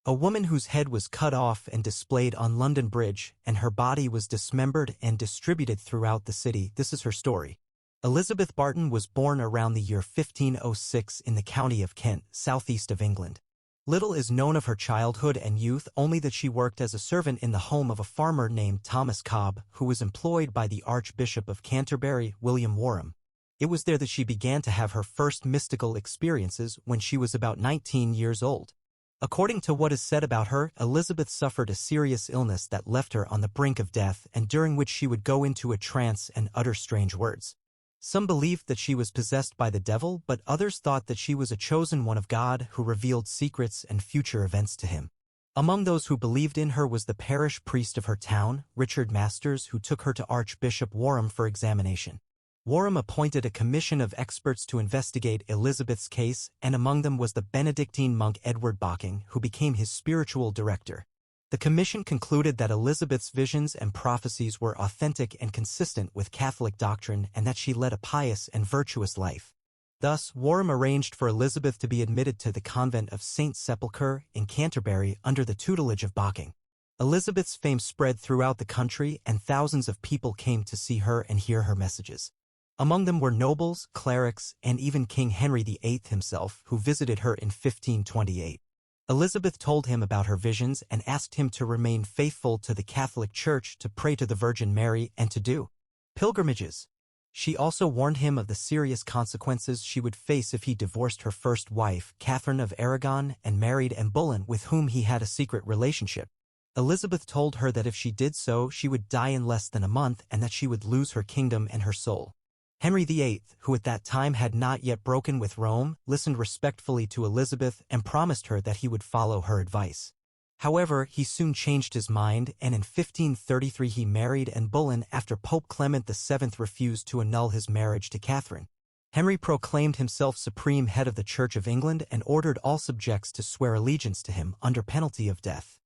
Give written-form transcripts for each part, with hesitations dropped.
A woman whose head was cut off and displayed on London Bridge, and her body was dismembered and distributed throughout the city. This is her story. Elizabeth Barton was born around the year 1506 in the county of Kent, southeast of England. Little is known of her childhood and youth, only that she worked as a servant in the home of a farmer named Thomas Cobb, who was employed by the Archbishop of Canterbury, William Warham. It was there that she began to have her first mystical experiences when she was about 19 years old. According to what is said about her, Elizabeth suffered a serious illness that left her on the brink of death and during which she would go into a trance and utter strange words. Some believed that she was possessed by the devil, but others thought that she was a chosen one of God who revealed secrets and future events to him. Among those who believed in her was the parish priest of her town, Richard Masters, who took her to Archbishop Warham for examination. Warham appointed a commission of experts to investigate Elizabeth's case, and among them was the Benedictine monk Edward Bocking, who became his spiritual director. The commission concluded that Elizabeth's visions and prophecies were authentic and consistent with Catholic doctrine and that she led a pious and virtuous life. Thus, Warham arranged for Elizabeth to be admitted to the convent of St. Sepulchre in Canterbury under the tutelage of Bocking. Elizabeth's fame spread throughout the country, and thousands of people came to see her and hear her messages. Among them were nobles, clerics, and even King Henry VIII himself, who visited her in 1528. Elizabeth told him about her visions and asked him to remain faithful to the Catholic Church, to pray to the Virgin Mary, and to do pilgrimages. She also warned him of the serious consequences she would face if he divorced her first wife, Catherine of Aragon, and married Anne Boleyn, with whom he had a secret relationship. Elizabeth told her that if she did so, she would die in less than a month and that she would lose her kingdom and her soul. Henry VIII, who at that time had not yet broken with Rome, listened respectfully to Elizabeth and promised her that he would follow her advice. However, he soon changed his mind, and in 1533 he married Anne Boleyn after Pope Clement VII refused to annul his marriage to Catherine. Henry proclaimed himself supreme head of the Church of England and ordered all subjects to swear allegiance to him under penalty of death.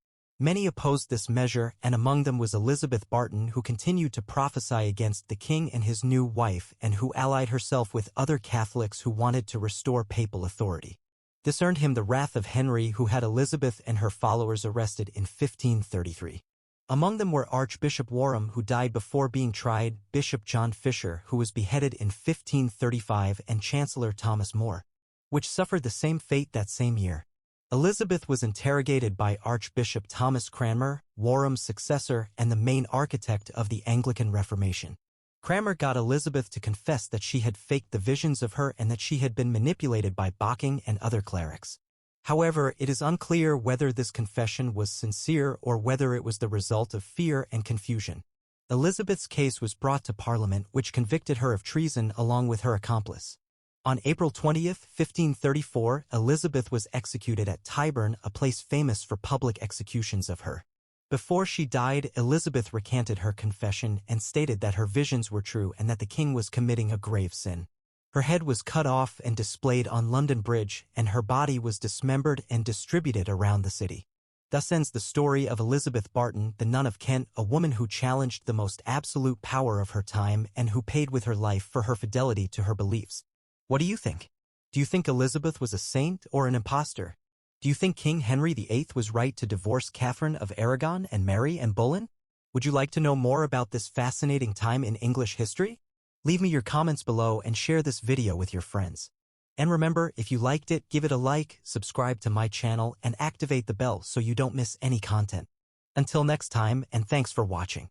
Many opposed this measure, and among them was Elizabeth Barton, who continued to prophesy against the king and his new wife, and who allied herself with other Catholics who wanted to restore papal authority. This earned him the wrath of Henry, who had Elizabeth and her followers arrested in 1533. Among them were Archbishop Warham, who died before being tried, Bishop John Fisher, who was beheaded in 1535, and Chancellor Thomas More, which suffered the same fate that same year. Elizabeth was interrogated by Archbishop Thomas Cranmer, Warham's successor and the main architect of the Anglican Reformation. Cranmer got Elizabeth to confess that she had faked the visions of her and that she had been manipulated by Bocking and other clerics. However, it is unclear whether this confession was sincere or whether it was the result of fear and confusion. Elizabeth's case was brought to Parliament, which convicted her of treason along with her accomplice. On April 20, 1534, Elizabeth was executed at Tyburn, a place famous for public executions of her. Before she died, Elizabeth recanted her confession and stated that her visions were true and that the king was committing a grave sin. Her head was cut off and displayed on London Bridge, and her body was dismembered and distributed around the city. Thus ends the story of Elizabeth Barton, the nun of Kent, a woman who challenged the most absolute power of her time and who paid with her life for her fidelity to her beliefs. What do you think? Do you think Elizabeth was a saint or an impostor? Do you think King Henry VIII was right to divorce Catherine of Aragon and marry Anne Boleyn? Would you like to know more about this fascinating time in English history? Leave me your comments below and share this video with your friends. And remember, if you liked it, give it a like, subscribe to my channel, and activate the bell so you don't miss any content. Until next time, and thanks for watching.